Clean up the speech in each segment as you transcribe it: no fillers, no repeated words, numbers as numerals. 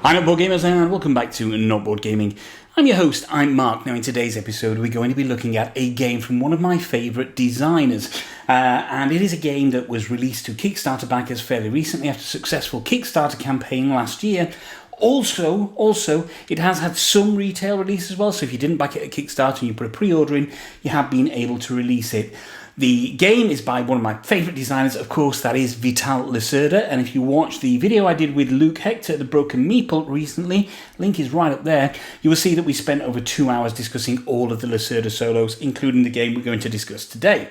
Hi Not Board Gamers and welcome back to Not Board Gaming. I'm your host, I'm Mark. Now in today's episode we're going to be looking at a game from one of my favourite designers. And it is a game that was released to Kickstarter backers fairly recently after a successful Kickstarter campaign last year. Also, it has had some retail release as well, so if you didn't back it at Kickstarter and you put a pre-order in, you have been able to release it. The game is by one of my favourite designers, of course, that is Vital Lacerda, and if you watch the video I did with Luke Hector, the Broken Meeple, recently, link is right up there, you will see that we spent over 2 hours discussing all of the Lacerda solos, including the game we're going to discuss today.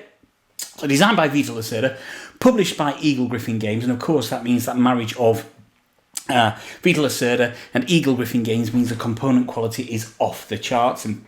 So designed by Vital Lacerda, published by Eagle Gryphon Games, and of course that means that marriage of Vital Lacerda and Eagle Gryphon Games means the component quality is off the charts, and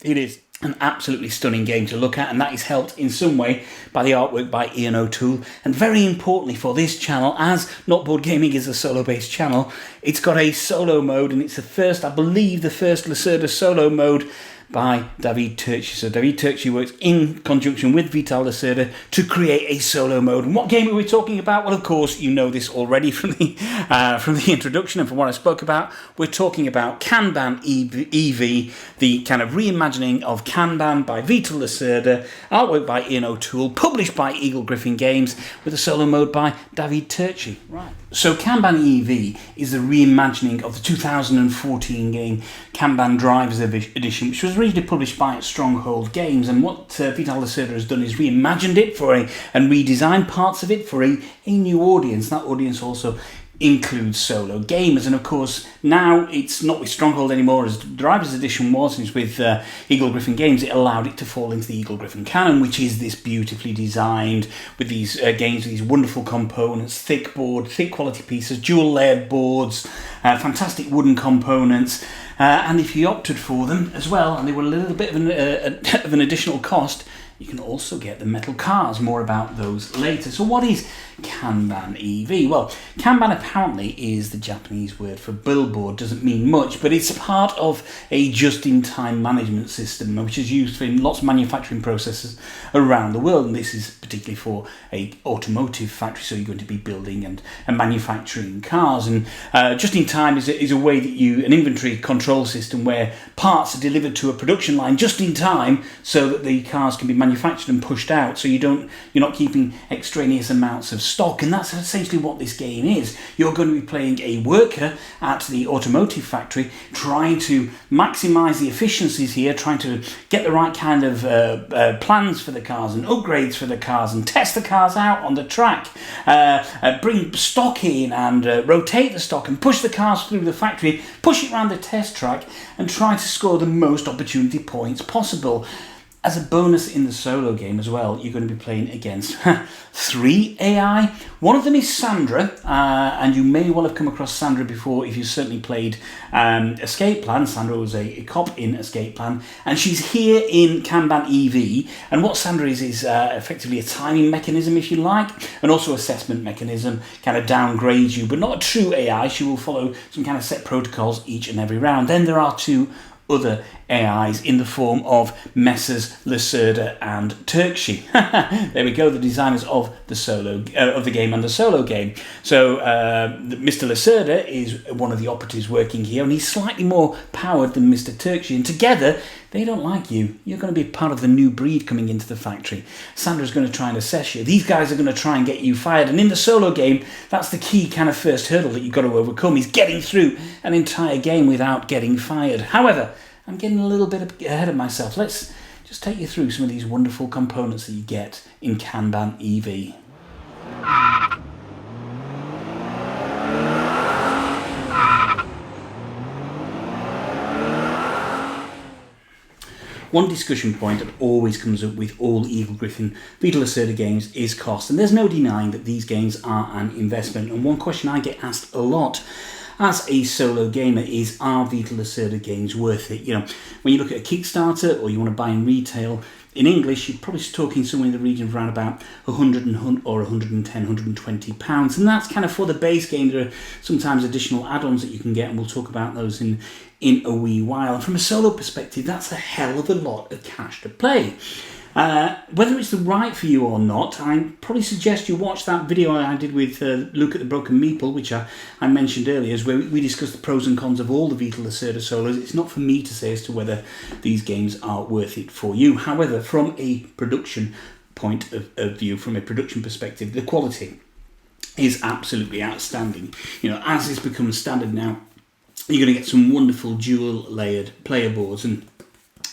it is an absolutely stunning game to look at, and that is helped in some way by the artwork by Ian O'Toole. And very importantly for this channel, as Not Board Gaming is a solo-based channel, it's got a solo mode, and it's the first Lacerda solo mode by David Turczi. So David Turczi works in conjunction with Vital Lacerda to create a solo mode. And what game are we talking about? Well, of course, you know this already from the introduction and from what I spoke about. We're talking about Kanban EV, the kind of reimagining of Kanban by Vital Lacerda, artwork by Ian O'Toole, published by Eagle Gryphon Games, with a solo mode by David Turczi. Right. So Kanban EV is the reimagining of the 2014 game Kanban Drivers Edition, which was originally published by Stronghold Games, and what Vital Lacerda has done is reimagined it and redesigned parts of it for a new audience. That audience also includes solo gamers, and of course now it's not with Stronghold anymore as Drivers Edition was, and it's with Eagle Gryphon Games. It allowed it to fall into the Eagle Gryphon canon, which is this beautifully designed with these games with these wonderful components, thick quality pieces, dual layered boards, fantastic wooden components, and if you opted for them as well, and they were a little bit of an additional cost, you can also get the metal cars. More about those later. So what is Kanban EV? Well, Kanban apparently is the Japanese word for billboard. Doesn't mean much, but it's part of a just-in-time management system, which is used in lots of manufacturing processes around the world. And this is particularly for a automotive factory, so you're going to be building and manufacturing cars. And just-in-time is a way that an inventory control system where parts are delivered to a production line just in time so that the cars can be manufactured and pushed out, so you're not keeping extraneous amounts of stock. And that's essentially what this game is. You're going to be playing a worker at the automotive factory, trying to maximize the efficiencies here, trying to get the right kind of plans for the cars and upgrades for the cars, and test the cars out on the track, bring stock in and rotate the stock and push the cars through the factory, push it around the test track, and try to score the most opportunity points possible. As a bonus in the solo game as well, you're going to be playing against 3 AI. One of them is Sandra, and you may well have come across Sandra before if you've certainly played Escape Plan. Sandra was a cop in Escape Plan, and she's here in Kanban EV. And what Sandra is effectively a timing mechanism, if you like, and also assessment mechanism, kind of downgrades you, but not a true AI. She will follow some kind of set protocols each and every round. Then there are 2 other AIs in the form of Messrs. Lacerda and Turczi. There we go, the designers of the game and the solo game. So Mr. Lacerda is one of the operatives working here, and he's slightly more powered than Mr. Turczi, and together they don't like you. You're going to be part of the new breed coming into the factory. Sandra's going to try and assess you. These guys are going to try and get you fired, and in the solo game, that's the key kind of first hurdle that you've got to overcome, is getting through an entire game without getting fired. However, I'm getting a little bit ahead of myself. Let's just take you through some of these wonderful components that you get in Kanban EV. One discussion point that always comes up with all Eagle Gryphon Vital Lacerda games is cost, and there's no denying that these games are an investment. And one question I get asked a lot as a solo gamer is, are Vital Lacerda games worth it? When you look at a Kickstarter or you want to buy in retail, in English, you're probably talking somewhere in the region of around about 100 or 110, 120 pounds, and that's kind of for the base game. There are sometimes additional add-ons that you can get, and we'll talk about those in a wee while. And from a solo perspective, that's a hell of a lot of cash to play. Whether it's the right for you or not, I probably suggest you watch that video I did with Luke at the Broken Meeple, which I mentioned earlier, where we discussed the pros and cons of all the Vital Lacerda solos. It's not for me to say as to whether these games are worth it for you. However, from a production point of view, from a production perspective, the quality is absolutely outstanding. You know, as this becomes standard now, you're going to get some wonderful dual layered player boards, and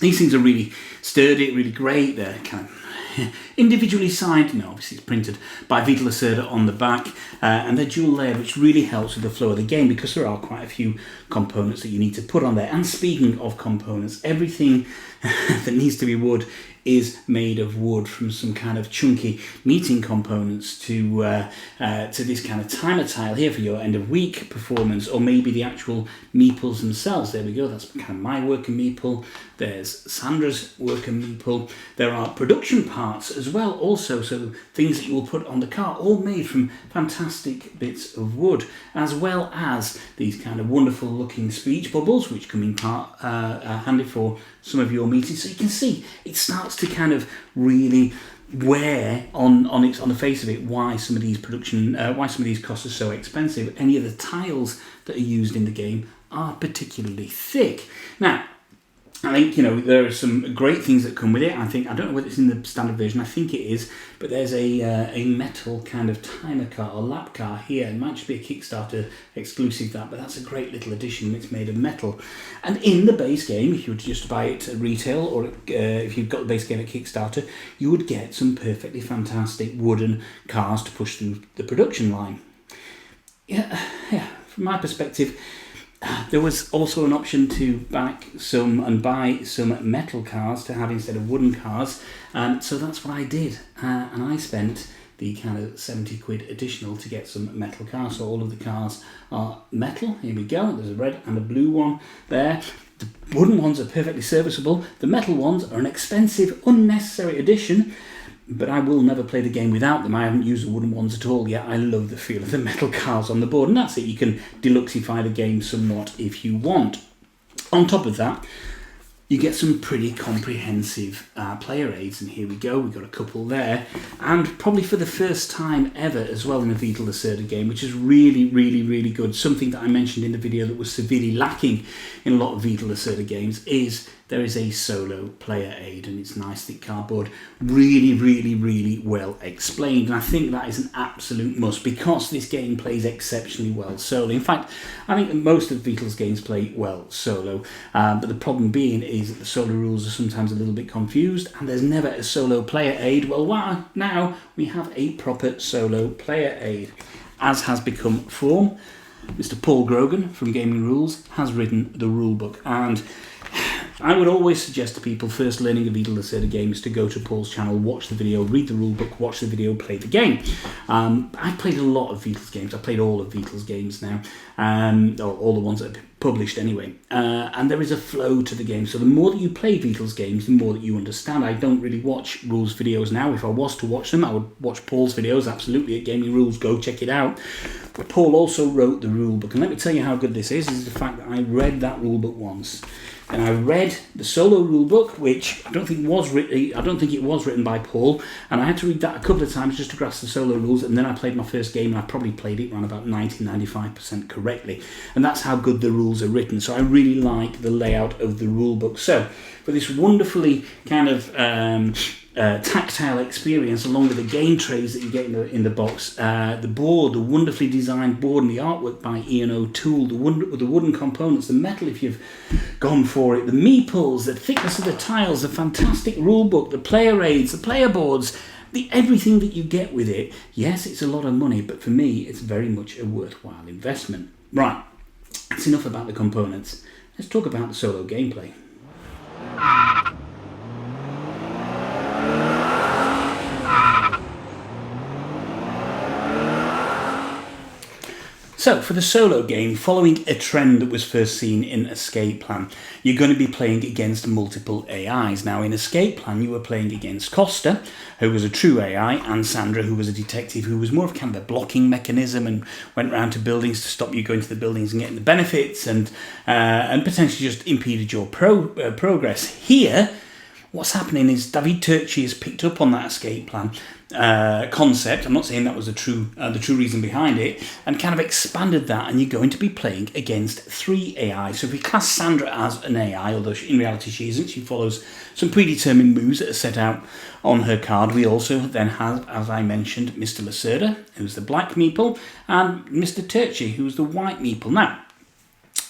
these things are really sturdy, really great. They're kind of individually signed, obviously it's printed by Vital Lacerda on the back, and they're dual layered, which really helps with the flow of the game because there are quite a few components that you need to put on there. And speaking of components, everything that needs to be wood is made of wood, from some kind of chunky meeting components to this kind of timer tile here for your end of week performance, or maybe the actual meeples themselves. There we go, that's kind of my worker meeple. There's Sandra's worker meeple. There are production parts as well also, so things that you will put on the car, all made from fantastic bits of wood, as well as these kind of wonderful looking speech bubbles, which come in handy for some of your meetings. So you can see it starts to kind of really wear on the face of it why some of these costs are so expensive. Any of the tiles that are used in the game are particularly thick. Now, I think, there are some great things that come with it. I don't know whether it's in the standard version, I think it is, but there's a metal kind of timer car or lap car here. It might just be a Kickstarter exclusive, but that's a great little addition. It's made of metal. And in the base game, if you were to just buy it at retail, or if you've got the base game at Kickstarter, you would get some perfectly fantastic wooden cars to push through the production line. Yeah, from my perspective, there was also an option to buy some metal cars to have instead of wooden cars, so that's what I did, and I spent the kind of 70 quid additional to get some metal cars. So all of the cars are metal. Here we go, there's a red and a blue one there. The wooden ones are perfectly serviceable. The metal ones are an expensive, unnecessary addition, but I will never play the game without them. I haven't used the wooden ones at all yet. I love the feel of the metal cars on the board, and that's it. You can deluxify the game somewhat if you want. On top of that, you get some pretty comprehensive player aids, and here we go, we've got a couple there, and probably for the first time ever as well in a Vital Lacerda game, which is really, really, really good. Something that I mentioned in the video that was severely lacking in a lot of Vital Lacerda games is there is a solo player aid, and it's nice thick cardboard, really, really, really well explained, and I think that is an absolute must because this game plays exceptionally well solo. In fact, I think that most of Vital's games play well solo, but the problem being is that the solo rules are sometimes a little bit confused, and there's never a solo player aid. Well, now we have a proper solo player aid, as has become form. Mr. Paul Grogan from Gaming Rules has written the rulebook, and I would always suggest to people first learning a Vital Lacerda game is to go to Paul's channel, watch the video, read the rulebook, watch the video, play the game. I've played a lot of Vital's games. I've played all of Vital's games now, or all the ones that are published anyway. And there is a flow to the game. So the more that you play Vital's games, the more that you understand. I don't really watch rules videos now. If I was to watch them, I would watch Paul's videos, absolutely, at Gaming Rules. Go check it out. But Paul also wrote the rulebook. And let me tell you how good this is the fact that I read that rulebook once. And I read the solo rulebook, which I don't think it was written by Paul, and I had to read that a couple of times just to grasp the solo rules, and then I played my first game, and I probably played it around about 90-95% correctly, and that's how good the rules are written. So I really like the layout of the rulebook. So for this wonderfully kind of tactile experience, along with the game trays that you get in the box, the board, the wonderfully designed board, and the artwork by Ian O'Toole, the wooden components, the metal if you've gone for it, the meeples, the thickness of the tiles, the fantastic rulebook, the player aids, the player boards, everything that you get with it. Yes, it's a lot of money, but for me, it's very much a worthwhile investment. Right, that's enough about the components. Let's talk about the solo gameplay. So, for the solo game, following a trend that was first seen in Escape Plan, you're going to be playing against multiple AIs. Now, in Escape Plan, you were playing against Costa, who was a true AI, and Sandra, who was a detective, who was more of kind of a blocking mechanism and went around to buildings to stop you going to the buildings and getting the benefits, and potentially just impeded your progress. Here, what's happening is David Turczi has picked up on that escape plan concept. I'm not saying that was the true reason behind it, and kind of expanded that, and you're going to be playing against 3 AI. So if we class Sandra as an AI, although in reality she isn't, she follows some predetermined moves that are set out on her card. We also then have, as I mentioned, Mr. Lacerda, who's the black meeple, and Mr. Turczi, who's the white meeple. Now,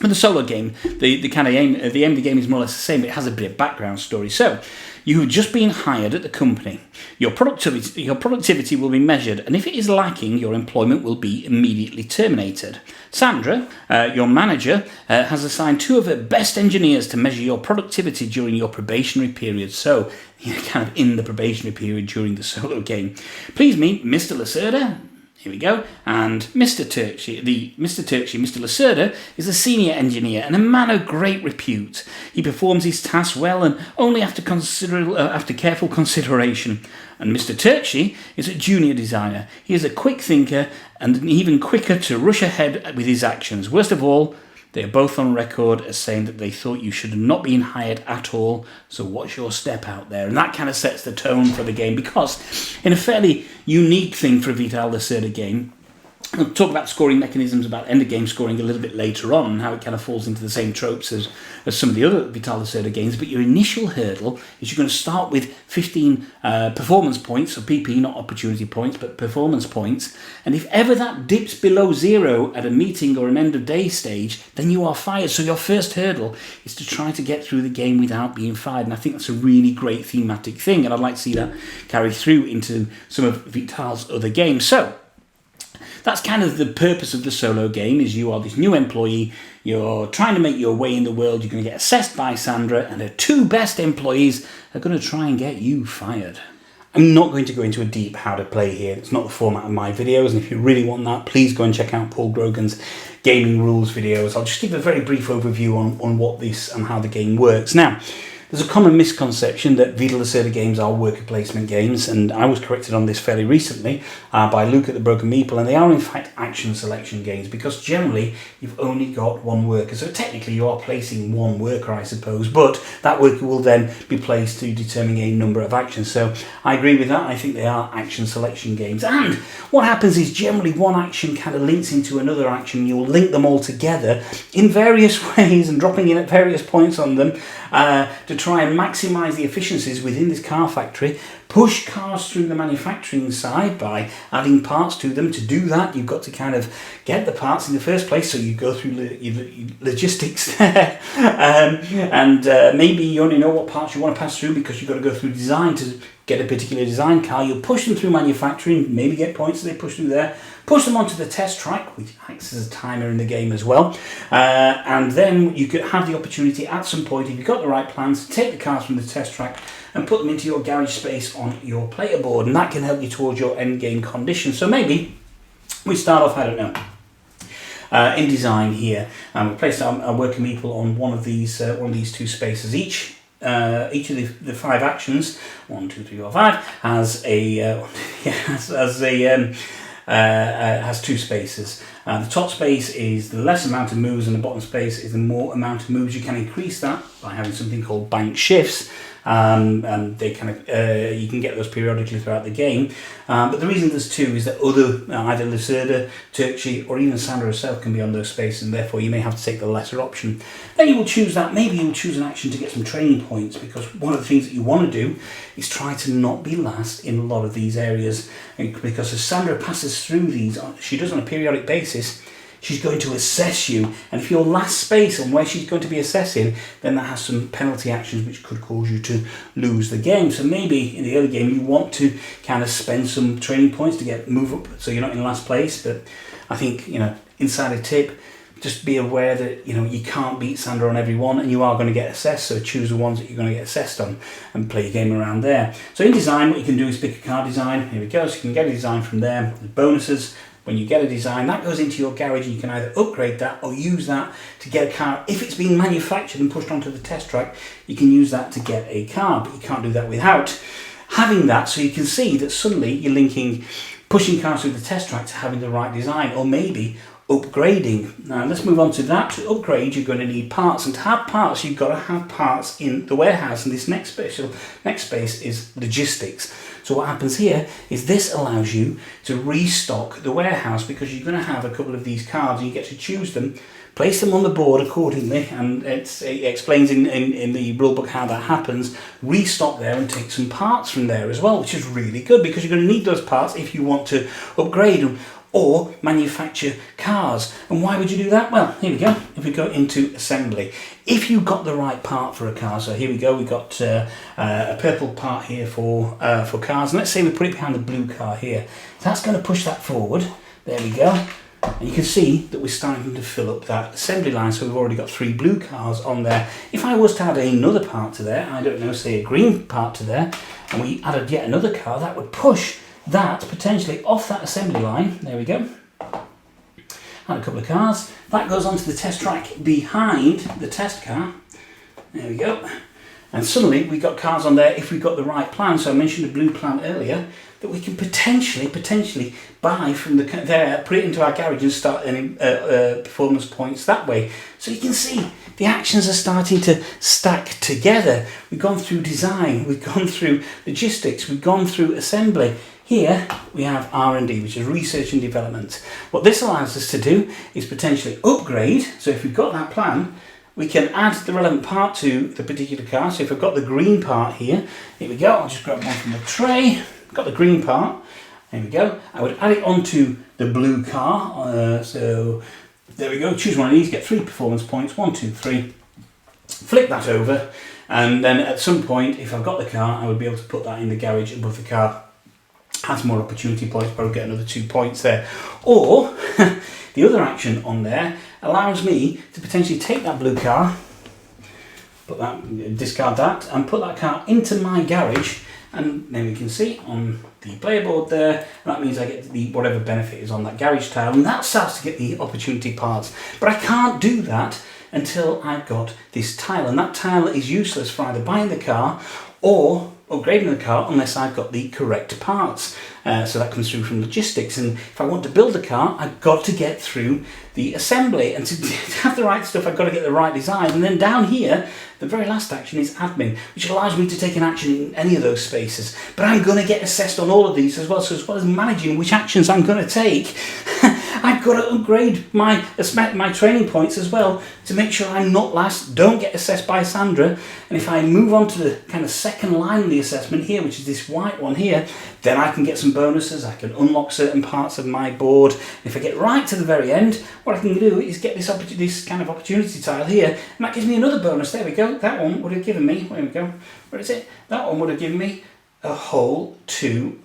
with the solo game, the kind of aim of the game is more or less the same, but it has a bit of background story. So, you have just been hired at the company. Your productivity will be measured, and if it is lacking, your employment will be immediately terminated. Sandra, your manager, has assigned 2 of her best engineers to measure your productivity during your probationary period. So, you're kind of in the probationary period during the solo game. Please meet Mr. Lacerda. Here we go. And Mr. Turczi, Mr. Lacerda, is a senior engineer and a man of great repute. He performs his tasks well and only after careful consideration. And Mr. Turczi is a junior designer. He is a quick thinker and even quicker to rush ahead with his actions. Worst of all, they are both on record as saying that they thought you should have not been hired at all, so what's your step out there? And that kind of sets the tone for the game, because in a fairly unique thing for a Vital Lacerda game, I'll talk about scoring mechanisms, about end-of-game scoring a little bit later on, and how it kind of falls into the same tropes as some of the other Vital Lacerda games. But your initial hurdle is you're going to start with 15 performance points, so PP, not opportunity points, but performance points. And if ever that dips below 0 at a meeting or an end-of-day stage, then you are fired. So your first hurdle is to try to get through the game without being fired. And I think that's a really great thematic thing, and I'd like to see that carry through into some of Vital's other games. So, that's kind of the purpose of the solo game, is you are this new employee, you're trying to make your way in the world, you're going to get assessed by Sandra, and her 2 best employees are going to try and get you fired. I'm not going to go into a deep how to play here. It's not the format of my videos, and if you really want that, please go and check out Paul Grogan's gaming rules videos. I'll just give a very brief overview on what this and how the game works. Now, there's a common misconception that Vital Lacerda games are worker placement games, and I was corrected on this fairly recently by Luke at the Broken Meeple, and they are in fact action selection games, because generally you've only got 1 worker. So technically you are placing 1 worker, I suppose, but that worker will then be placed to determine a number of actions. So I agree with that. I think they are action selection games. And what happens is generally one action kind of links into another action. You'll link them all together in various ways and dropping in at various points on them to try and maximise the efficiencies within this car factory, push cars through the manufacturing side by adding parts to them. To do that, you've got to kind of get the parts in the first place, so you go through logistics there, and maybe you only know what parts you want to pass through because you've got to go through design to get a particular design car. You'll push them through manufacturing, maybe get points that they push through there, push them onto the test track, which acts as a timer in the game as well, and then you could have the opportunity at some point, if you've got the right plans, to take the cars from the test track and put them into your garage space on your player board, and that can help you towards your end game conditions. So maybe we start off, I don't know, in design here, and we place our worker meeple on one of these 2 spaces each. Each of the 5 actions, 1, 2, 3, 4, 5, has has 2 spaces. The top space is the less amount of moves, and the bottom space is the more amount of moves. You can increase that by having something called bank shifts. And they kind of you can get those periodically throughout the game. But the reason there's 2 is that either Lacerda, Turczi, or even Sandra herself can be on those spaces, and therefore you may have to take the lesser option. Then you will choose that. Maybe you will choose an action to get some training points, because one of the things that you want to do is try to not be last in a lot of these areas. And because as Sandra passes through these, she does on a periodic basis, she's going to assess you, and if your last space on where she's going to be assessing, then that has some penalty actions which could cause you to lose the game. So maybe in the early game you want to kind of spend some training points to move up so you're not in last place. But I think, insider tip, just be aware that you can't beat Sandra on every one, and you are going to get assessed, so choose the ones that you're going to get assessed on and play your game around there. So in design, what you can do is pick a car design. Here we go, so you can get a design from there. The bonuses, when you get a design, that goes into your garage, and you can either upgrade that or use that to get a car. If it's been manufactured and pushed onto the test track, you can use that to get a car, but you can't do that without having that. So you can see that suddenly you're linking pushing cars through the test track to having the right design, or maybe upgrading. Now let's move on to that. To upgrade, you're going to need parts, and to have parts, you've got to have parts in the warehouse. And this next space is logistics. So what happens here is this allows you to restock the warehouse, because you're going to have a couple of these cards and you get to choose them, place them on the board accordingly, and it explains in the rulebook how that happens. Restock there and take some parts from there as well, which is really good, because you're going to need those parts if you want to upgrade them or manufacture cars. And why would you do that? Well, here we go. If we go into assembly, if you got the right part for a car, so here we go, we've got a purple part here for cars, and let's say we put it behind the blue car here. So that's going to push that forward. There we go. And you can see that we're starting to fill up that assembly line, so we've already got 3 blue cars on there. If I was to add another part to there, I don't know, say a green part to there, and we added yet another car, that would push that potentially off that assembly line. There we go. And a couple of cars. That goes onto the test track behind the test car. There we go. And suddenly we've got cars on there if we've got the right plan. So I mentioned the blue plan earlier, that we can potentially buy from there, put it into our garage and start earning performance points that way. So you can see the actions are starting to stack together. We've gone through design, we've gone through logistics, we've gone through assembly. Here we have R&D, which is research and development. What this allows us to do is potentially upgrade. So if we've got that plan, we can add the relevant part to the particular car. So if I've got the green part here we go, I'll just grab one from the tray. Got the green part, there we go. I would add it onto the blue car. So there we go, choose one of these, get 3 performance points, 1, 2, 3. Flip that over, and then at some point, if I've got the car, I would be able to put that in the garage above the car. Has more opportunity points, probably get another 2 points there. Or the other action on there allows me to potentially take that blue car, discard that, and put that car into my garage. And then we can see on the player board there, and that means I get the whatever benefit is on that garage tile, and that starts to get the opportunity parts. But I can't do that until I've got this tile, and that tile is useless for either buying the car or upgrading the car unless I've got the correct parts. So that comes through from logistics, and if I want to build a car, I've got to get through the assembly, and to have the right stuff, I've got to get the right design. And then down here, the very last action is admin, which allows me to take an action in any of those spaces. But I'm going to get assessed on all of these as well. So as well as managing which actions I'm going to take, I've got to upgrade my training points as well to make sure I'm not last, don't get assessed by Sandra. And if I move on to the kind of second line of the assessment here, which is this white one here, then I can get some bonuses, I can unlock certain parts of my board. If I get right to the very end, what I can do is get this kind of opportunity tile here, and that gives me another bonus. There we go, that one would have given me, there we go, where is it? That one would have given me a whole 2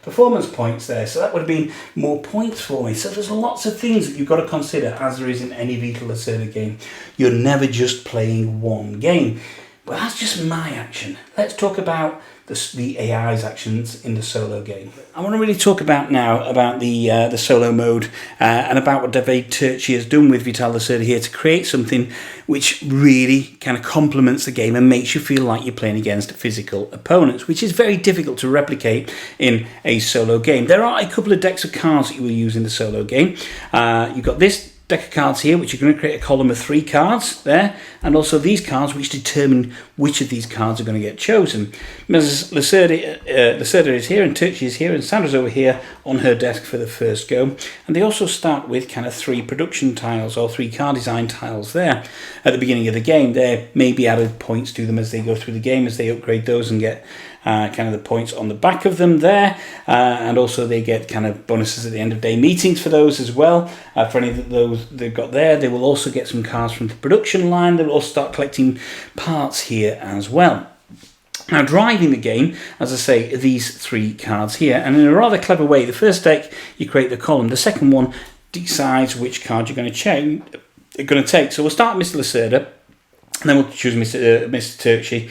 performance points there, so that would have been more points for me. So there's lots of things that you've got to consider, as there is in any Vital Lacerda game. You're never just playing one game. But that's just my action. Let's talk about the AI's actions in the solo game. I want to really talk about now about the solo mode and about what David Turczi has done with Vital Lacerda here to create something which really kind of complements the game and makes you feel like you're playing against physical opponents, which is very difficult to replicate in a solo game. There are a couple of decks of cards that you will use in the solo game. You've got this deck of cards here, which you're going to create a column of 3 cards there, and also these cards which determine which of these cards are going to get chosen. Mrs. Lacerda is here, and Turczi is here, and Sandra's over here on her desk for the first go. And they also start with kind of 3 production tiles or 3 card design tiles there at the beginning of the game. There may be added points to them as they go through the game, as they upgrade those and get kind of the points on the back of them there, and also they get kind of bonuses at the end of day meetings for those as well. For any of those they've got there, they will also get some cards from the production line. They will also start collecting parts here as well. Now, driving the game, as I say, these 3 cards here, and in a rather clever way. The first deck, you create the column. The second one decides which card you're going to take. So we'll start Mr. Lacerda. And then we'll choose Mr. Turczi.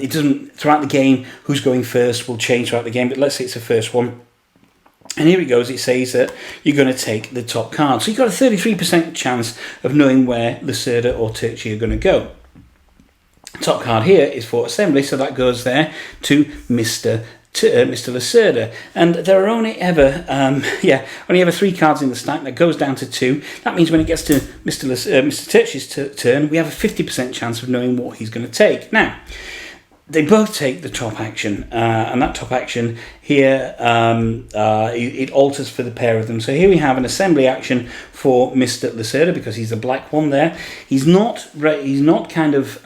It doesn't, throughout the game, who's going first will change throughout the game, but let's say it's the first one. And here it goes, it says that you're going to take the top card. So you've got a 33% chance of knowing where Lacerda or Turczi are going to go. Top card here is for assembly, so that goes there to Mr. Mr. Lacerda, and there are only ever only ever 3 cards in the stack. That goes down to 2. That means when it gets to Mr. Turczi's turn, we have a 50% chance of knowing what he's going to take. Now, they both take the top action, and that top action here, it alters for the pair of them. So here we have an assembly action for Mr. Lacerda because he's the black one there. He's not kind of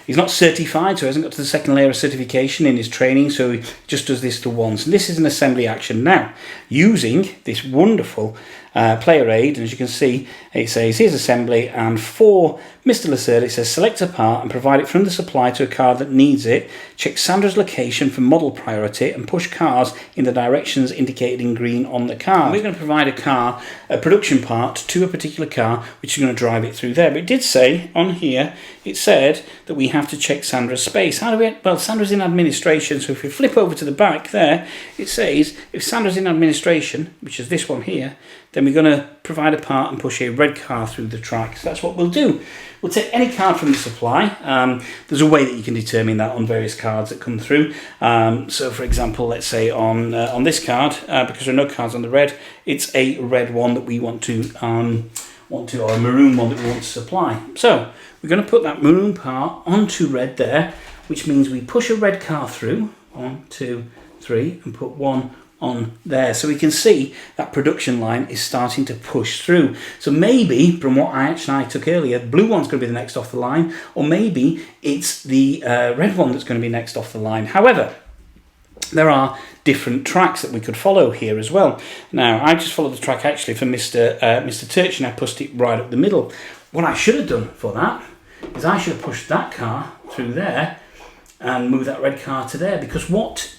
he's not certified, so he hasn't got to the second layer of certification in his training, so he just does this to once. And this is an assembly action. Now, using this wonderful player aid, and as you can see, it says here's assembly, and for Mr. Lacerda it says select a part and provide it from the supply to a card that needs it, check Sandra's location for model priority, and push cars in the directions indicated in green on the card. We're going to provide a production part to a particular car, which is going to drive it through there. But it did say on here, it said that we have to check Sandra's space. How do we? Well, Sandra's in administration, so if we flip over to the back there, it says if Sandra's in administration, which is this one here, then we're going to provide a part and push a red car through the track. So that's what we'll do. We'll take any card from the supply. There's a way that you can determine that on various cards that come through. So for example, let's say on this card, because there are no cards on the red, it's a red one that we want to, or a maroon one that we want to supply. So we're going to put that maroon part onto red there, which means we push a red car through, 1, 2, 3, and put one on there. So we can see that production line is starting to push through. So maybe, from what I took earlier, the blue one's going to be the next off the line, or maybe it's the red one that's going to be next off the line. However, there are different tracks that we could follow here as well. Now, I just followed the track actually for Mr. Turczi, and I pushed it right up the middle. What I should have done for that is I should have pushed that car through there and moved that red car to there, because what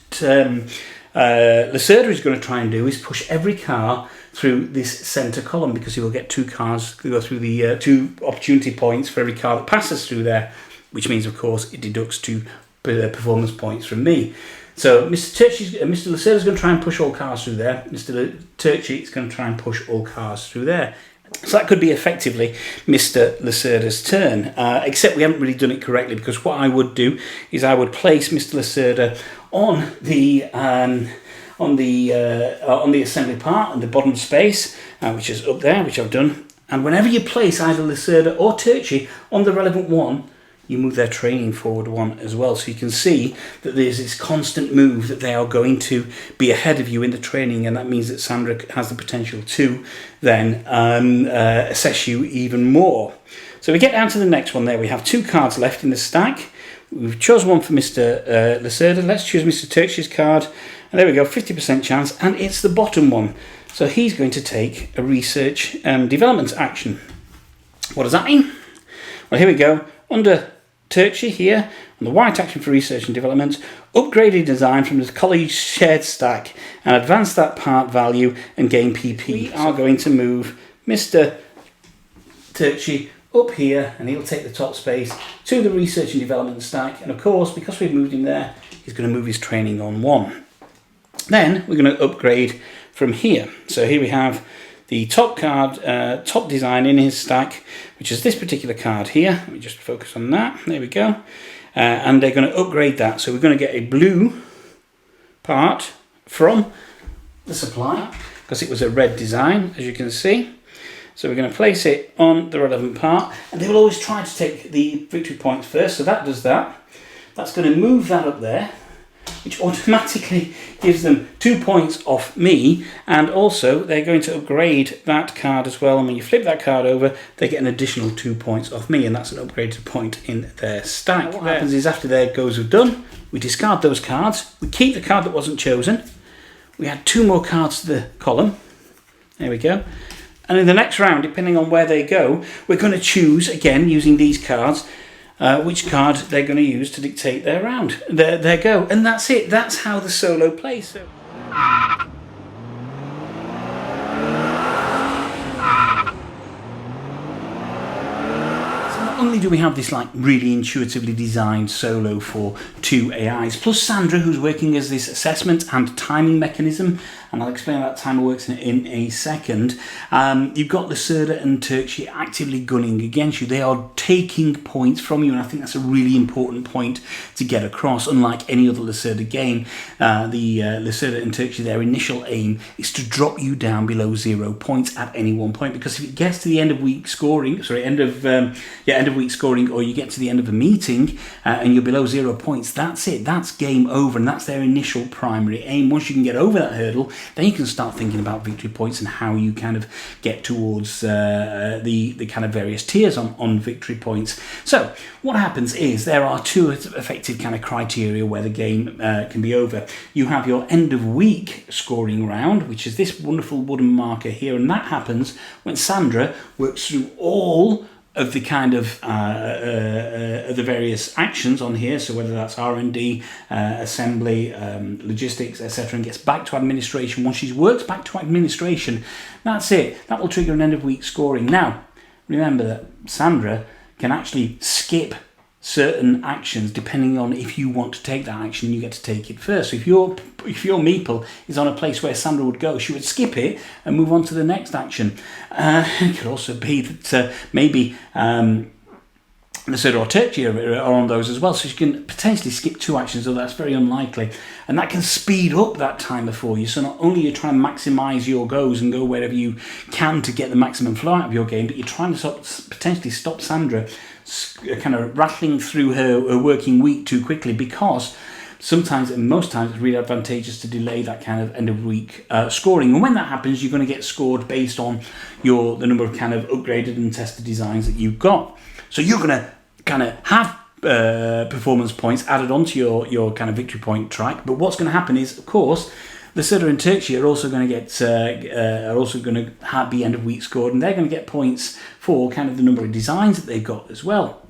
Lacerda is going to try and do is push every car through this centre column, because he will get 2 cars to go through the 2 opportunity points for every car that passes through there, which means, of course, it deducts 2 performance points from me. So Mr. Lacerda is going to try and push all cars through there. Mr. Turczi is going to try and push all cars through there. So that could be effectively Mr. Lacerda's turn, except we haven't really done it correctly, because what I would do is I would place Mr. Lacerda on the assembly part and the bottom space, which is up there, which I've done. And whenever you place either Lacerda or Turczi on the relevant one, you move their training forward 1 as well. So you can see that there's this constant move, that they are going to be ahead of you in the training, and that means that Sandra has the potential to then assess you even more. So we get down to the next one there. We have 2 cards left in the stack. We've chosen one for Mr. Lacerda. Let's choose Mr. Turczi's card. And there we go, 50% chance, and it's the bottom one. So he's going to take a research development action. What does that mean? Well, here we go. Under Turczi here, on the white action for research and development, upgrade a design from the college shared stack and advance that part value and gain PP. We are going to move Mr. Turczi up here, and he'll take the top space to the research and development stack, and of course, because we've moved him there, he's going to move his training on 1. Then we're going to upgrade from here. So here we have the top card, top design in his stack, which is this particular card here. Let me just focus on that. There we go. And they're going to upgrade that. So we're going to get a blue part from the supply, because it was a red design, as you can see. So we're going to place it on the relevant part, and they will always try to take the victory points first. So that does that. That's going to move that up there, which automatically gives them 2 points off me, and also they're going to upgrade that card as well, and when you flip that card over, they get an additional 2 points off me, and that's an upgraded point in their stack. What happens is, after their goes are done, we discard those cards, we keep the card that wasn't chosen, we add 2 more cards to the column, there we go, and in the next round, depending on where they go, we're going to choose, again, using these cards, which card they're going to use to dictate their round, their go. And that's it. That's how the solo plays. So not only do we have this really intuitively designed solo for 2 AIs, plus Sandra, who's working as this assessment and timing mechanism, and I'll explain how that timer works in a second. You've got Lacerda and Turczi actively gunning against you. They are taking points from you, and I think that's a really important point to get across. Unlike any other Lacerda game, the Lacerda and Turczi, their initial aim is to drop you down below 0 points at any one point, because if it gets to the end of week scoring, end of week scoring, or you get to the end of a meeting and you're below 0 points, that's it. That's game over, and that's their initial primary aim. Once you can get over that hurdle, then you can start thinking about victory points and how you kind of get towards the kind of various tiers on victory points. So what happens is there are two effective kind of criteria where the game can be over. You have your end of week scoring round, which is this wonderful wooden marker here, and that happens when Sandra works through all of the kind of the various actions on here, so whether that's R&D, assembly, logistics, etc., and gets back to administration. Once she's worked back to administration, that's it. That will trigger an end of week scoring. Now, remember that Sandra can actually skip certain actions depending on if you want to take that action. You get to take it first. So if your meeple is on a place where Sandra would go, she would skip it and move on to the next action. It could also be that maybe Lacerda or Turczi are on those as well, so you can potentially skip 2 actions, though that's very unlikely, and that can speed up that timer for you. So not only are you trying to maximise your goes and go wherever you can to get the maximum flow out of your game, but you're trying to potentially stop Sandra kind of rattling through her working week too quickly, because sometimes and most times it's really advantageous to delay that kind of end of week scoring. And when that happens, you're going to get scored based on the number of kind of upgraded and tested designs that you've got. So you're going to kind of have performance points added onto your kind of victory point track. But what's going to happen is, of course, Lacerda and Turczi are also going to be end of week scored, and they're going to get points for kind of the number of designs that they've got as well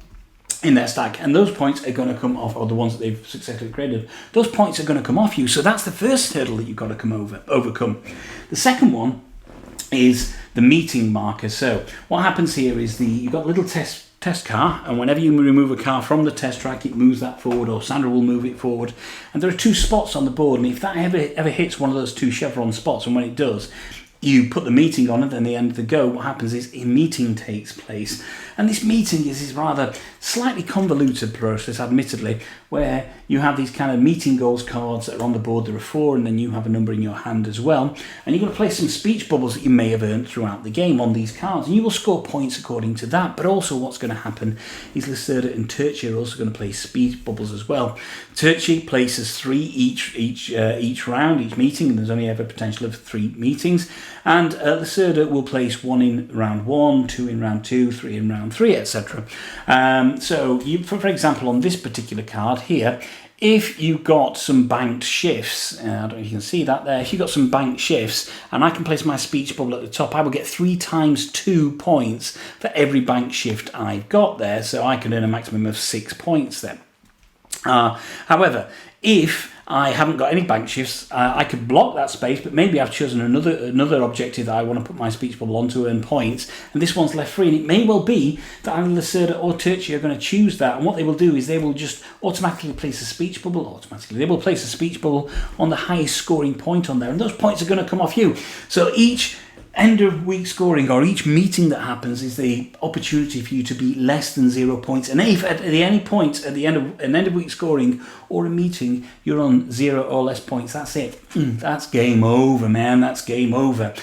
in their stack, and those points are going to come off, or the ones that they've successfully created, those points are going to come off you. So that's the first hurdle that you've got to overcome. The second one is the meeting marker. So what happens here is you've got a little test car, and whenever you remove a car from the test track, it moves that forward, or Sandra will move it forward, and there are 2 spots on the board, and if that ever hits one of those 2 chevron spots, and when it does, you put the meeting on it, and at the end of the go, what happens is a meeting takes place. And this meeting is this rather slightly convoluted process, admittedly, where you have these kind of meeting goals cards that are on the board. There are 4, and then you have a number in your hand as well. And you're going to place some speech bubbles that you may have earned throughout the game on these cards, and you will score points according to that. But also what's going to happen is Lacerda and Turczi are also going to place speech bubbles as well. Turczi places 3 each round, each meeting, and there's only ever potential of 3 meetings. And Lacerda will place 1 in round 1, 2 in round 2, 3 in round 3, etc. So, for example, on this particular card here, if you got some banked shifts, I don't know if you can see that there, if you got some banked shifts, and I can place my speech bubble at the top, I will get 3 times 2 points for every banked shift I've got there, so I can earn a maximum of 6 points then. However, if I haven't got any bank shifts, I could block that space, but maybe I've chosen another objective that I want to put my speech bubble on to earn points, and this one's left free, and it may well be that either Lacerda or Turczi are going to choose that, and what they will do is they will just automatically place a speech bubble, they will place a speech bubble on the highest scoring point on there, and those points are going to come off you. So each end of week scoring, or each meeting that happens, is the opportunity for you to be less than 0 points. And if at any point at the end of an end of week scoring or a meeting you're on 0 or less points, that's it. That's game over, man. That's game over.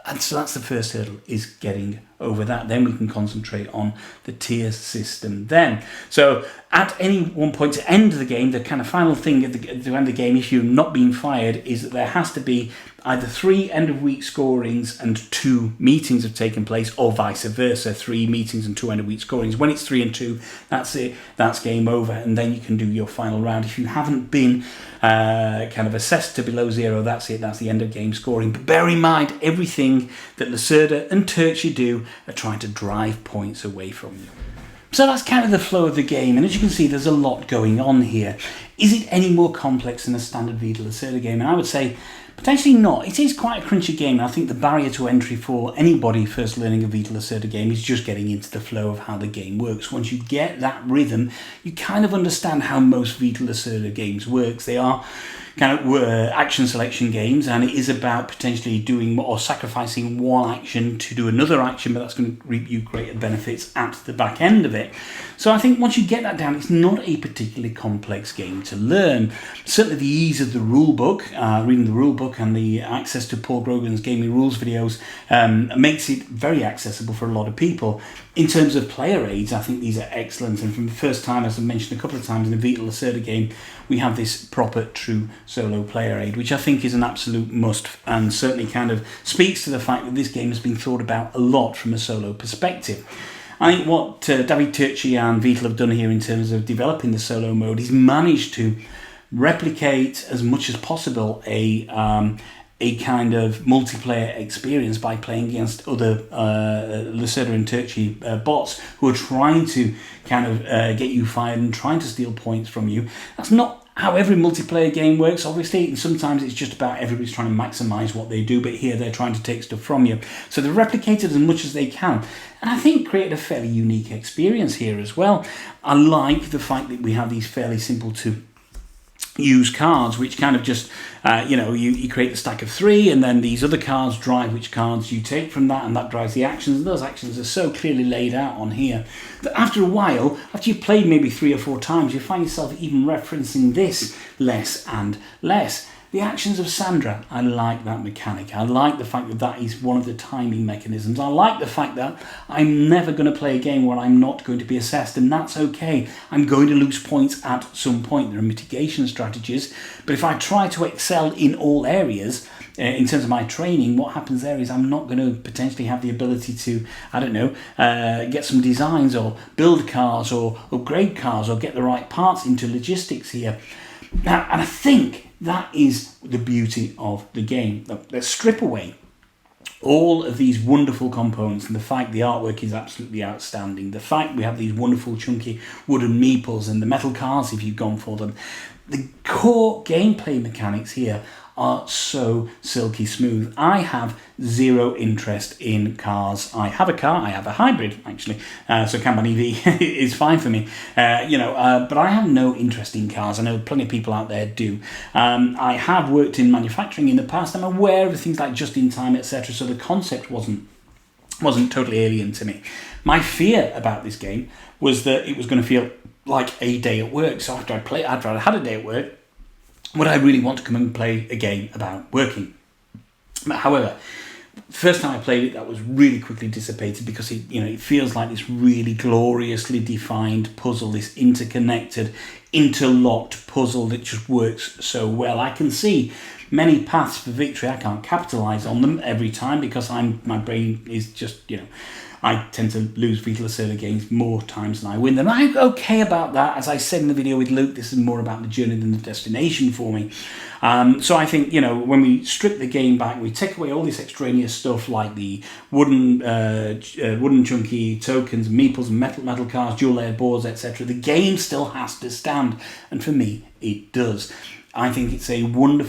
And so that's the first hurdle, is getting over that. Then we can concentrate on the tier system then. So at any one point to end the game, the kind of final thing to end the game, if you've not been fired, is that there has to be either 3 end of week scorings and 2 meetings have taken place, or vice versa, 3 meetings and 2 end of week scorings. When it's 3 and 2, that's it, that's game over, and then you can do your final round. If you haven't been kind of assessed to below 0, that's it, that's the end of game scoring. But bear in mind, everything that Lacerda and Turczi do are trying to drive points away from you. So that's kind of the flow of the game, and as you can see, there's a lot going on here. Is it any more complex than a standard Vital Lacerda game? And I would say potentially not. It is quite a crunchy game, and I think the barrier to entry for anybody first learning a Vital Lacerda game is just getting into the flow of how the game works. Once you get that rhythm, you kind of understand how most Vital Lacerda games works. They are kind of action selection games, and it is about potentially doing or sacrificing one action to do another action, but that's going to reap you greater benefits at the back end of it. So I think once you get that down, it's not a particularly complex game to learn. Certainly the ease of the rule book, reading the rule book and the access to Paul Grogan's gaming rules videos makes it very accessible for a lot of people. In terms of player aids, I think these are excellent, and from the first time, as I mentioned a couple of times in the Vital Lacerda game, we have this proper true solo player aid, which I think is an absolute must, and certainly kind of speaks to the fact that this game has been thought about a lot from a solo perspective. I think what David Turczi and Vital have done here in terms of developing the solo mode is managed to replicate as much as possible a kind of multiplayer experience by playing against other Lacerda and Turczi bots who are trying to kind of get you fired and trying to steal points from you. That's not how every multiplayer game works, obviously, and sometimes it's just about everybody's trying to maximise what they do, but here they're trying to take stuff from you. So they've replicated as much as they can, and I think created a fairly unique experience here as well. I like the fact that we have these fairly simple to use cards, which kind of just, you create a stack of 3, and then these other cards drive which cards you take from that, and that drives the actions. And those actions are so clearly laid out on here that after a while, after you've played maybe 3 or 4 times, you find yourself even referencing this less and less. The actions of Sandra, I like that mechanic. I like the fact that that is one of the timing mechanisms. I like the fact that I'm never going to play a game where I'm not going to be assessed, and that's okay. I'm going to lose points at some point. There are mitigation strategies, but if I try to excel in all areas, in terms of my training, what happens there is I'm not going to potentially have the ability to, get some designs or build cars or upgrade cars or get the right parts into logistics here. Now, and I think that is the beauty of the game. Let's strip away all of these wonderful components and the fact the artwork is absolutely outstanding, the fact we have these wonderful chunky wooden meeples and the metal cars if you've gone for them. The core gameplay mechanics here are so silky smooth. I have zero interest in cars. I have a car, I have a hybrid actually, so Kanban EV is fine for me, but I have no interest in cars. I know plenty of people out there do. I have worked in manufacturing in the past. I'm aware of things like just-in-time, etc., so the concept wasn't totally alien to me. My fear about this game was that it was going to feel like a day at work. So after I had a day at work, would I really want to come and play a game about working? However, first time I played it, that was really quickly dissipated because it feels like this really gloriously defined puzzle, this interconnected, interlocked puzzle that just works so well. I can see many paths for victory. I can't capitalise on them every time because my brain is just, I tend to lose Vital Lacerda games more times than I win them. I'm okay about that. As I said in the video with Luke, this is more about the journey than the destination for me. So I think, when we strip the game back, we take away all this extraneous stuff like the wooden chunky tokens, meeples, and metal cars, dual layered boards, etc. The game still has to stand, and for me, it does. I think it's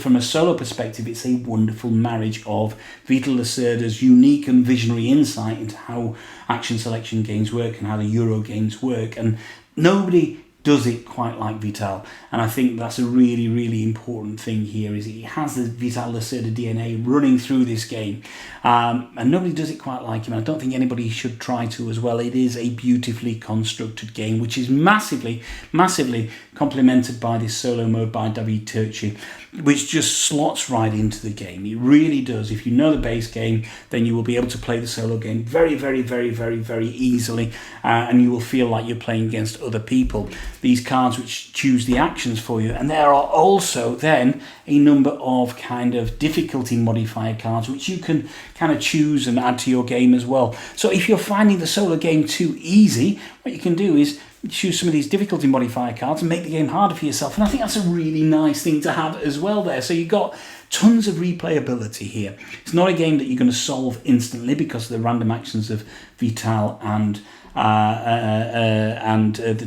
from a solo perspective, it's a wonderful marriage of Vital Lacerda's unique and visionary insight into how action selection games work and how the Euro games work. And nobody does it quite like Vital. And I think that's a really, really important thing here, is it has the Vital Lacerda DNA running through this game. And nobody does it quite like him. I don't think anybody should try to as well. It is a beautifully constructed game, which is massively, massively complemented by this solo mode by David Turczi, which just slots right into the game. It really does. If you know the base game, then you will be able to play the solo game very, very, very, very, very easily, and you will feel like you're playing against other people. These cards which choose the actions for you, and there are also then a number of kind of difficulty modifier cards which you can kind of choose and add to your game as well. So if you're finding the solo game too easy, what you can do is choose some of these difficulty modifier cards and make the game harder for yourself. And I think that's a really nice thing to have as well there. So you've got tons of replayability here. It's not a game that you're going to solve instantly because of the random actions of Vital and the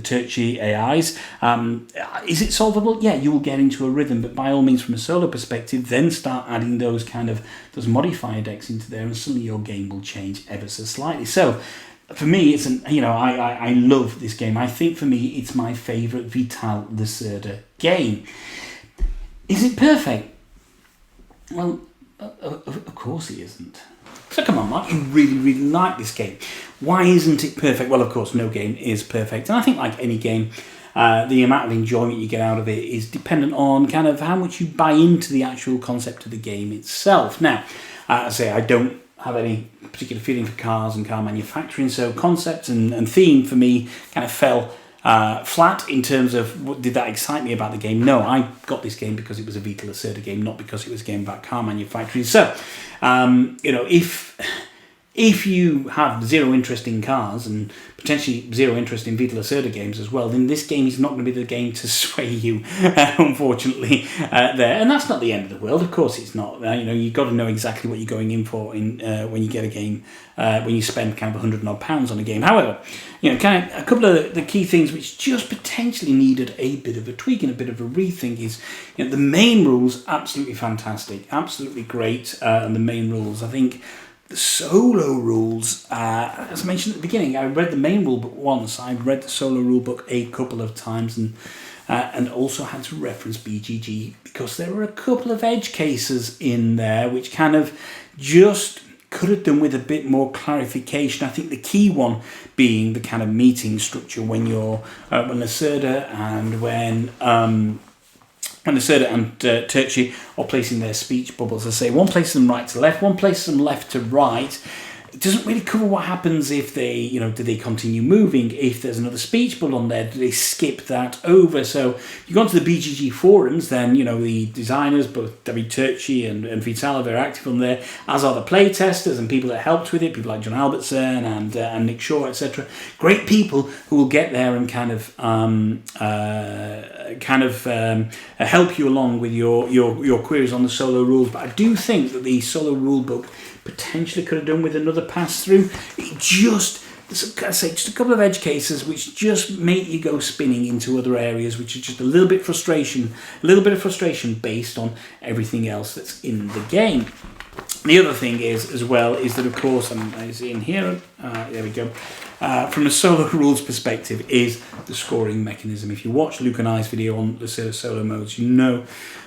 Turczi AIs. Is it solvable? Yeah, you will get into a rhythm, but by all means, from a solo perspective, then start adding those modifier decks into there, and suddenly your game will change ever so slightly. So for me, it's I love this game. I think for me, it's my favourite Vital Lacerda game. Is it perfect? Well, of course it isn't. So come on, Mark, you really, really like this game. Why isn't it perfect? Well, of course, no game is perfect. And I think like any game, the amount of enjoyment you get out of it is dependent on kind of how much you buy into the actual concept of the game itself. Now, I say I don't have any particular feeling for cars and car manufacturing, so concept and theme for me kind of fell flat in terms of what did that excite me about the game. No, I got this game because it was a Vital Lacerda game, not because it was a game about car manufacturing. So, if you have zero interest in cars and potentially zero interest in Vital Lacerda games as well, then this game is not going to be the game to sway you, unfortunately, there. And that's not the end of the world. Of course it's not. You've got to know exactly what you're going in for when you get a game, when you spend kind of £100 odd pounds on a game. However, kind of a couple of the key things which just potentially needed a bit of a tweak and a bit of a rethink is, the main rules, absolutely fantastic, absolutely great. And the main rules, I think, the solo rules, as I mentioned at the beginning, I read the main rule book once. I've read the solo rule book a couple of times, and also had to reference BGG because there were a couple of edge cases in there which kind of just could have done with a bit more clarification. I think the key one being the kind of meeting structure when you're when Lacerda and when Lacerda and Turczi are placing their speech bubbles. I say one places them right to left, one places them left to right. It doesn't really cover what happens if they, do they continue moving? If there's another speech bubble on there, do they skip that over? So you go onto the BGG forums, then, the designers, both David Turczi and Vital, are very active on there, as are the playtesters and people that helped with it, people like John Albertson and Nick Shaw, etc. Great people who will get there and kind of help you along with your queries on the solo rules. But I do think that the solo rule book potentially could have done with another pass through. It just a couple of edge cases which just make you go spinning into other areas, which is just a little bit of frustration based on everything else that's in the game. The other thing is that of course, and I see in here, there we go. From a solo rules perspective, is the scoring mechanism. If you watch Luke and I's video on the solo modes, you know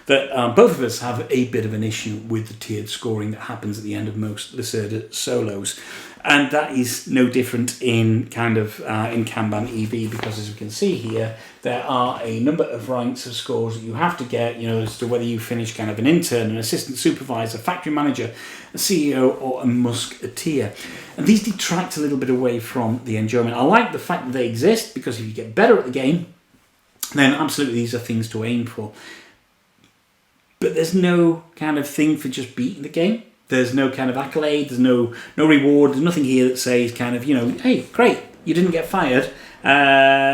that both of us have a bit of an issue with the tiered scoring that happens at the end of most Lacerda solos. And that is no different in in Kanban EV, because as we can see here, there are a number of ranks of scores that you have to get, as to whether you finish kind of an intern, an assistant supervisor, factory manager, a CEO, or a musketeer. And these detract a little bit away from the enjoyment. I like the fact that they exist, because if you get better at the game, then absolutely these are things to aim for. But there's no kind of thing for just beating the game. There's no kind of accolade, there's no reward, there's nothing here that says kind of, hey, great, you didn't get fired, and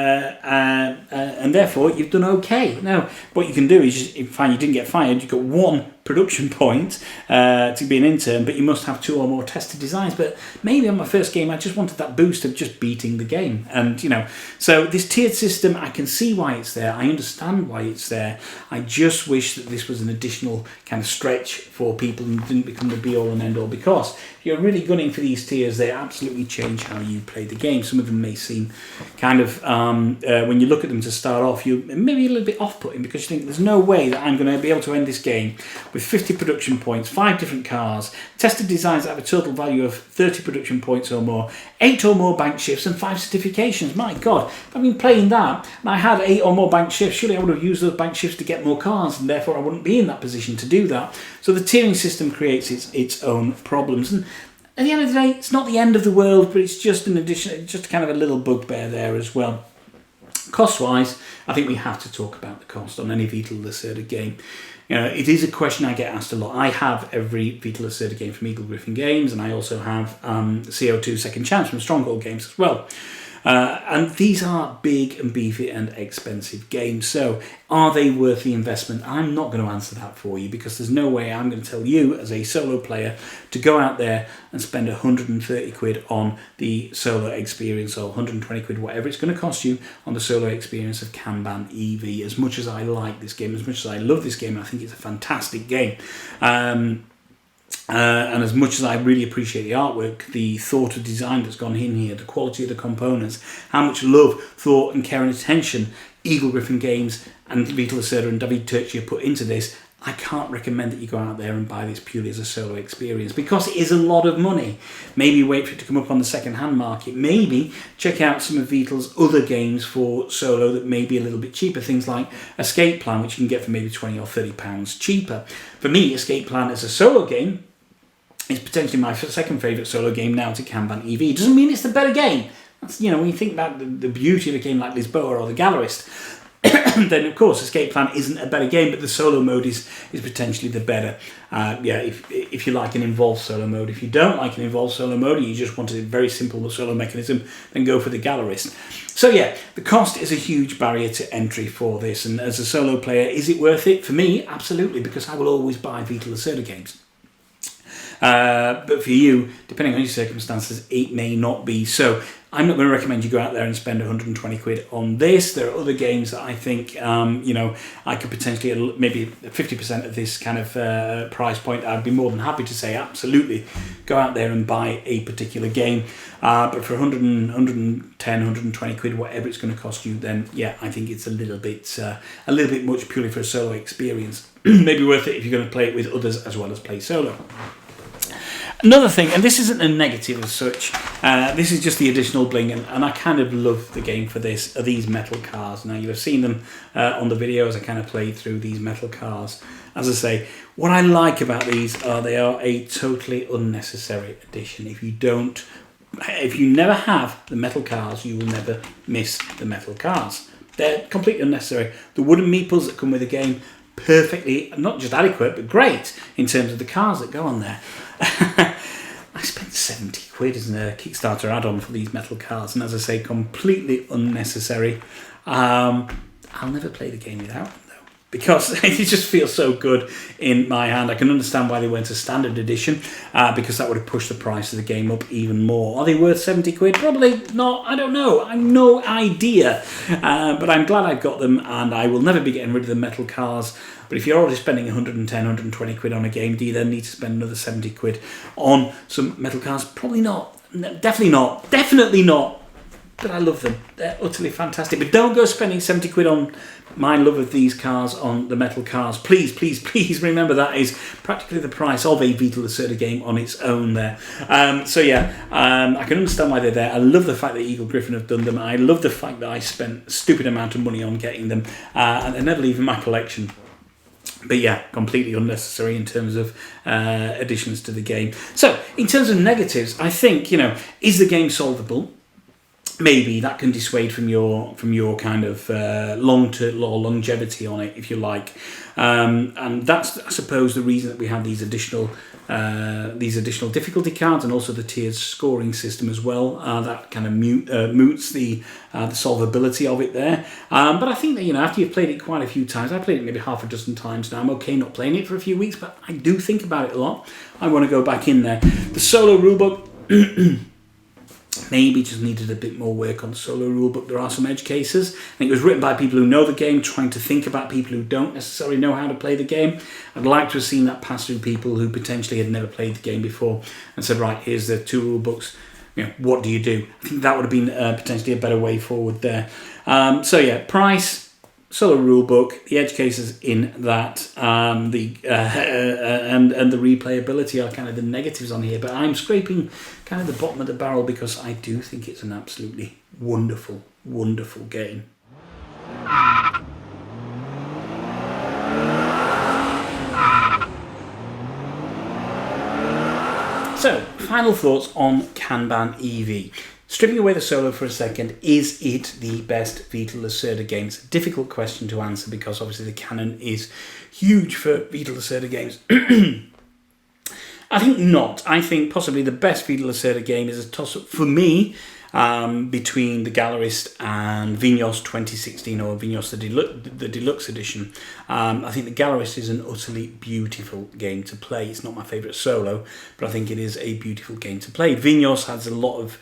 therefore you've done okay. Now, what you can do is, if you find you didn't get fired, you've got 1 production point to be an intern, but you must have 2 or more tested designs. But maybe on my first game, I just wanted that boost of just beating the game. And, so this tiered system, I can see why it's there. I understand why it's there. I just wish that this was an additional kind of stretch for people and didn't become the be all and end all, because if you're really gunning for these tiers, they absolutely change how you play the game. Some of them may seem kind of, when you look at them to start off, you maybe a little bit off-putting, because you think there's no way that I'm going to be able to end this game with 50 production points, 5 different cars, tested designs that have a total value of 30 production points or more, 8 or more bank shifts, and 5 certifications. My God, if I've been playing that and I had 8 or more bank shifts, surely I would have used those bank shifts to get more cars, and therefore I wouldn't be in that position to do that. So the tiering system creates its own problems. And at the end of the day, it's not the end of the world, but it's just an addition, just kind of a little bugbear there as well. Cost-wise, I think we have to talk about the cost on any Vital Lacerda game. It is a question I get asked a lot. I have every Vital Lacerda game from Eagle Gryphon Games, and I also have CO2 Second Chance from Stronghold Games as well. And these are big and beefy and expensive games. So are they worth the investment? I'm not going to answer that for you, because there's no way I'm going to tell you as a solo player to go out there and spend 130 quid on the solo experience, or 120 quid, whatever it's going to cost you on the solo experience of Kanban EV. As much as I like this game, as much as I love this game, I think it's a fantastic game. And as much as I really appreciate the artwork, the thought of design that's gone in here, the quality of the components, how much love, thought and care and attention Eagle Gryphon Games and Vital Lacerda and David Turczi have put into this, I can't recommend that you go out there and buy this purely as a solo experience, because it is a lot of money. Maybe wait for it to come up on the second-hand market. Maybe check out some of Vital's other games for solo that may be a little bit cheaper. Things like Escape Plan, which you can get for maybe £20 or £30 cheaper. For me, Escape Plan as a solo game is potentially my second favourite solo game now to Kanban EV. It doesn't mean it's the better game. That's, when you think about the beauty of a game like Lisboa or The Gallerist, then of course Escape Plan isn't a better game, but the solo mode is potentially the better. If you like an involved solo mode. If you don't like an involved solo mode and you just want a very simple solo mechanism, then go for The Gallerist. So yeah, the cost is a huge barrier to entry for this, and as a solo player, is it worth it? For me, absolutely, because I will always buy Vital Lacerda games. But for you, depending on your circumstances, it may not be. So I'm not going to recommend you go out there and spend 120 quid on this. There are other games that I think, I could potentially, maybe 50% of this kind of price point, I'd be more than happy to say, absolutely, go out there and buy a particular game. But for 110, 120 quid, whatever it's going to cost you, then yeah, I think it's a little bit much purely for a solo experience. Maybe worth it if you're going to play it with others as well as play solo. Another thing, and this isn't a negative as such, this is just the additional bling, and I kind of love the game for this, are these metal cars. Now, you'll have seen them on the videos. I kind of played through these metal cars. As I say, what I like about these are they are a totally unnecessary addition. If you never have the metal cars, you will never miss the metal cars. They're completely unnecessary. The wooden meeples that come with the game, perfectly, not just adequate, but great in terms of the cars that go on there. I spent 70 quid as a Kickstarter add-on for these metal cars, and as I say, completely unnecessary. I'll never play the game without them, though, because it just feels so good in my hand. I can understand why they went to standard edition, because that would have pushed the price of the game up even more. Are they worth 70 quid? Probably not. I don't know. I've no idea. But I'm glad I've got them, and I will never be getting rid of the metal cars. But if you're already spending 110, 120 quid on a game, do you then need to spend another 70 quid on some metal cars? Probably not. Definitely not. Definitely not. But I love them. They're utterly fantastic. But don't go spending 70 quid on my love of these cars on the metal cars. Please, please, please remember that is practically the price of a Vital Lacerda game on its own there. I can understand why they're there. I love the fact that Eagle Gryphon have done them. I love the fact that I spent a stupid amount of money on getting them. And they're never leaving my collection. But yeah, completely unnecessary in terms of additions to the game. So, in terms of negatives, I think, is the game solvable? Maybe that can dissuade from your kind of long-term or longevity on it, if you like. And that's, I suppose, the reason that we have these additional difficulty cards, and also the tiered scoring system as well. That kind of moots the solvability of it there. But I think that, after you've played it quite a few times, I played it maybe half a dozen times now. I'm okay not playing it for a few weeks, but I do think about it a lot. I want to go back in there. The solo rulebook maybe just needed a bit more work on the solo rulebook. There are some edge cases. I think it was written by people who know the game, trying to think about people who don't necessarily know how to play the game. I'd like to have seen that pass through people who potentially had never played the game before and said, right, here's the two rule books. What do you do? I think that would have been potentially a better way forward there. Price, solo rulebook, the edge cases in that, and the replayability are kind of the negatives on here. But I'm scraping kind of the bottom of the barrel because I do think it's an absolutely wonderful, wonderful game. So, final thoughts on Kanban EV. Stripping away the solo for a second, is it the best Vital Lacerda game? It's a difficult question to answer because obviously the canon is huge for Vital Lacerda games. I think not. I think possibly the best Vital Lacerda game is a toss-up for me. between the Gallerist and Vinyos 2016 or Vinyos the Deluxe Edition. I think the Gallerist is an utterly beautiful game to play. It's not my favourite solo, but I think it is a beautiful game to play. Vinyos has a lot of...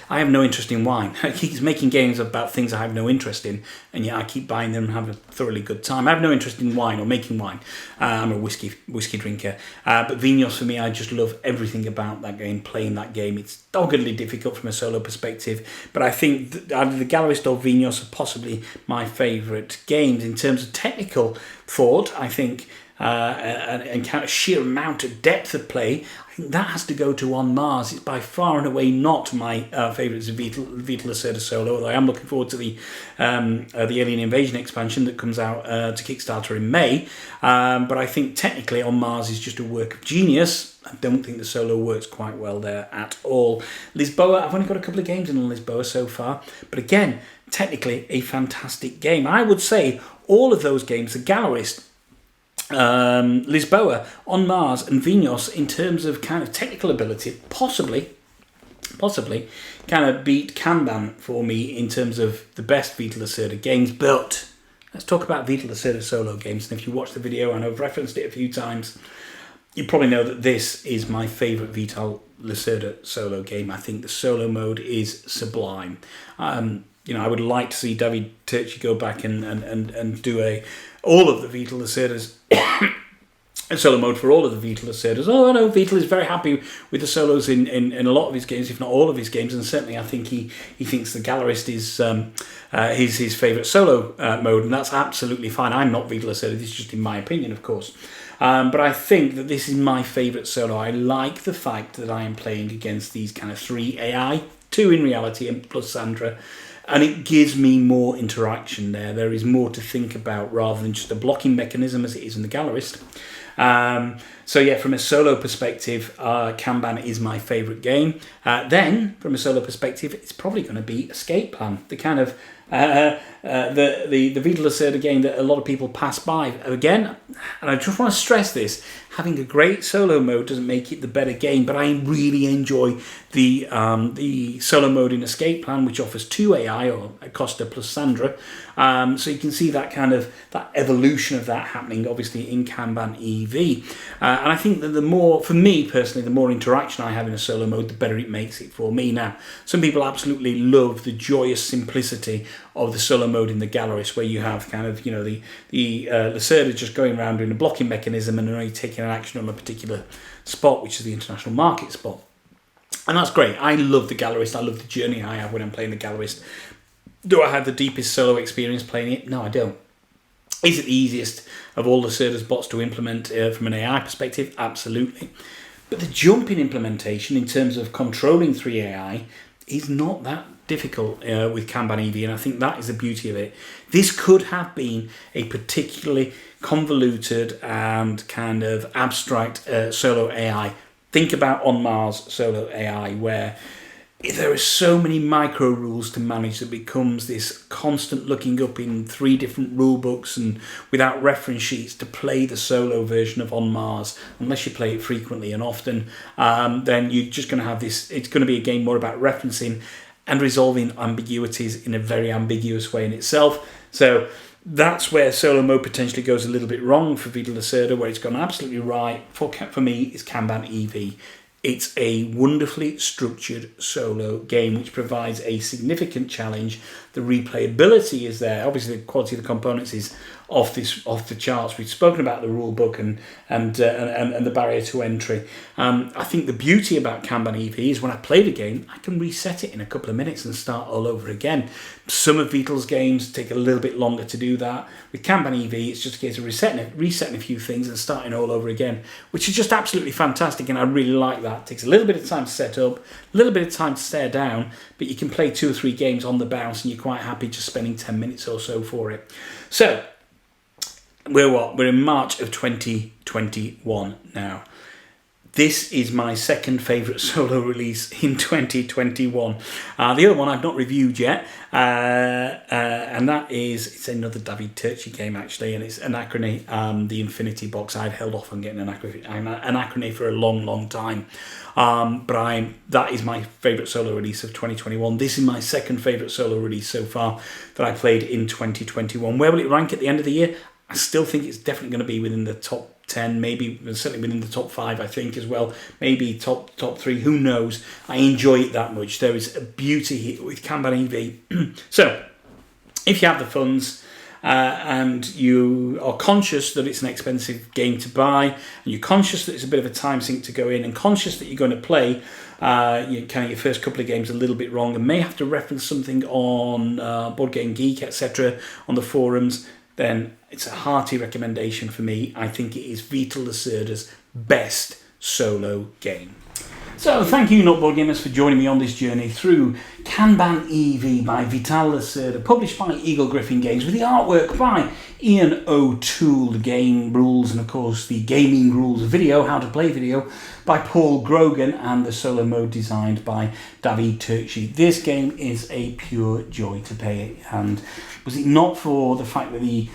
I have no interest in wine. He's making games about things I have no interest in, and yet I keep buying them and have a thoroughly good time. I have no interest in wine or making wine. I'm a whiskey drinker. But Vinyos, for me, I just love everything about that game, playing that game. It's doggedly difficult from a solo perspective, but I think either the Gallerist or Vinyos are possibly my favourite games. In terms of technical thought, I think, and kind of sheer amount of depth of play, I think that has to go to On Mars. It's by far and away not my favourite Vital Lacerda solo, although I am looking forward to the Alien Invasion expansion that comes out to Kickstarter in May. But I think technically On Mars is just a work of genius. I don't think the solo works quite well there at all. Lisboa, I've only got a couple of games in Lisboa so far, but again, technically a fantastic game. I would say all of those games, the Gallerist, Lisboa, On Mars and Vinyos, in terms of kind of technical ability, possibly kind of beat Kanban for me in terms of the best Vital Lacerda games. But let's talk about Vital Lacerda solo games. And if you watch the video, and I've referenced it a few times, you probably know that this is my favourite Vital Lacerda solo game. I think the solo mode is sublime. I would like to see David Turczi go back and do all of the Vital Lacerdas, a solo mode for all of the Vital Lacerdas. Oh, I know Vital is very happy with the solos in a lot of his games, if not all of his games, and certainly I think he thinks the Gallerist is his favourite solo mode, and that's absolutely fine. I'm not Vital Lacerda, this is just in my opinion, of course. But I think that this is my favourite solo. I like the fact that I am playing against these kind of 3 AI, 2 in reality, and plus Sandra, and it gives me more interaction there. There is more to think about rather than just a blocking mechanism as it is in the Gallerist. So yeah, from a solo perspective, Kanban is my favourite game. Then, from a solo perspective, it's probably going to be Escape Plan, the kind of the Vital Lacerda game that a lot of people pass by. Again, and I just want to stress this, having a great solo mode doesn't make it the better game, but I really enjoy the solo mode in Escape Plan, which offers 2 AI, or Acosta plus Sandra. So you can see that kind of that evolution of that happening, obviously, in Kanban EV. And I think that the more, for me personally, the more interaction I have in a solo mode, the better it makes it for me. Now, some people absolutely love the joyous simplicity of the solo mode in the Gallerist, where you have kind of, the Lacerda just going around doing a blocking mechanism and only taking an action on a particular spot, which is the international market spot. And that's great. I love the Gallerist. I love the journey I have when I'm playing the Gallerist. Do I have the deepest solo experience playing it? No, I don't. Is it the easiest of all Lacerda's bots to implement from an AI perspective? Absolutely. But the jump in implementation in terms of controlling 3 AI is not that difficult with Kanban EV, and I think that is the beauty of it. This could have been a particularly convoluted and kind of abstract solo AI. Think about On Mars solo AI, where there are so many micro rules to manage that becomes this constant looking up in 3 different rule books and without reference sheets to play the solo version of On Mars. Unless you play it frequently and often, then you're just going to have this. It's going to be a game more about referencing and resolving ambiguities in a very ambiguous way in itself. So that's where solo mode potentially goes a little bit wrong for Vital Lacerda. Where it's gone absolutely right for me is Kanban EV. It's a wonderfully structured solo game which provides a significant challenge. The replayability is there. Obviously, the quality of the components is off the charts. We've spoken about the rule book and the barrier to entry. I think the beauty about Kanban EV is when I play the game, I can reset it in a couple of minutes and start all over again. Some of Vital's games take a little bit longer to do that. With Kanban EV, it's just a case of resetting a few things and starting all over again, which is just absolutely fantastic, and I really like that. It takes a little bit of time to set up, a little bit of time to stare down, but you can play 2 or 3 games on the bounce and you're quite happy just spending 10 minutes or so for it. So, we're in March of 2021 now. This is my second favourite solo release in 2021. The other one I've not reviewed yet, and and that is, it's another David Turczi game actually, and it's Anachrony, the Infinity Box. I'd held off on getting Anachrony for a long time, but that is my favourite solo release of 2021. This is my second favourite solo release so far that I played in 2021. Where will it rank at the end of the year? I still think it's definitely going to be within the top 10, maybe certainly within the top 5, I think, as well. Maybe top 3, who knows? I enjoy it that much. There is a beauty here with Kanban EV. So, if you have the funds and you are conscious that it's an expensive game to buy, and you're conscious that it's a bit of a time sink to go in, and conscious that you're going to play your first couple of games a little bit wrong, and may have to reference something on Board Game Geek, etc., on the forums, then it's a hearty recommendation for me. I think it is Vital Lacerda's best solo game. So thank you, Not Board Gamers, for joining me on this journey through Kanban EV by Vital Lacerda, published by Eagle Gryphon Games, with the artwork by Ian O'Toole, the game rules, and of course the gaming rules video, how to play video, by Paul Grogan, and the solo mode designed by David Turczi. This game is a pure joy to play, and was it not for the fact that the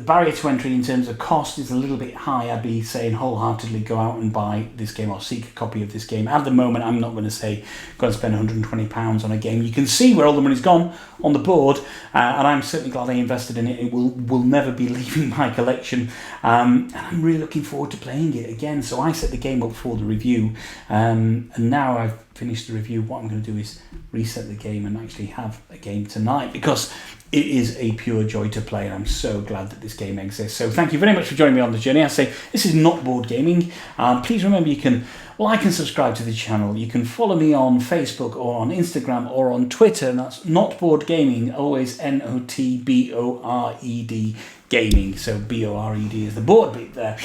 barrier to entry in terms of cost is a little bit high, I'd be saying wholeheartedly go out and buy this game or seek a copy of this game. At the moment, I'm not going to say go and spend £120 on a game. You can see where all the money's gone on the board, and I'm certainly glad I invested in it. It will never be leaving my collection, and I'm really looking forward to playing it again. So I set the game up for the review, and now I've finished the review. What I'm going to do is reset the game and actually have a game tonight, because it is a pure joy to play, and I'm so glad that this game exists. So thank you very much for joining me on the journey. I say this is Not Board Gaming. Please remember you can like and subscribe to the channel. You can follow me on Facebook or on Instagram or on Twitter, and that's Not Board Gaming, always NOTBORED Gaming. So BORED is the board bit there.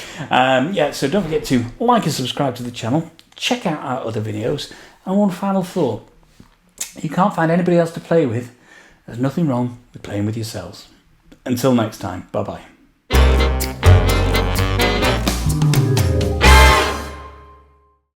So don't forget to like and subscribe to the channel. Check out our other videos. And one final thought. You can't find anybody else to play with. There's nothing wrong with playing with yourselves. Until next time, bye-bye.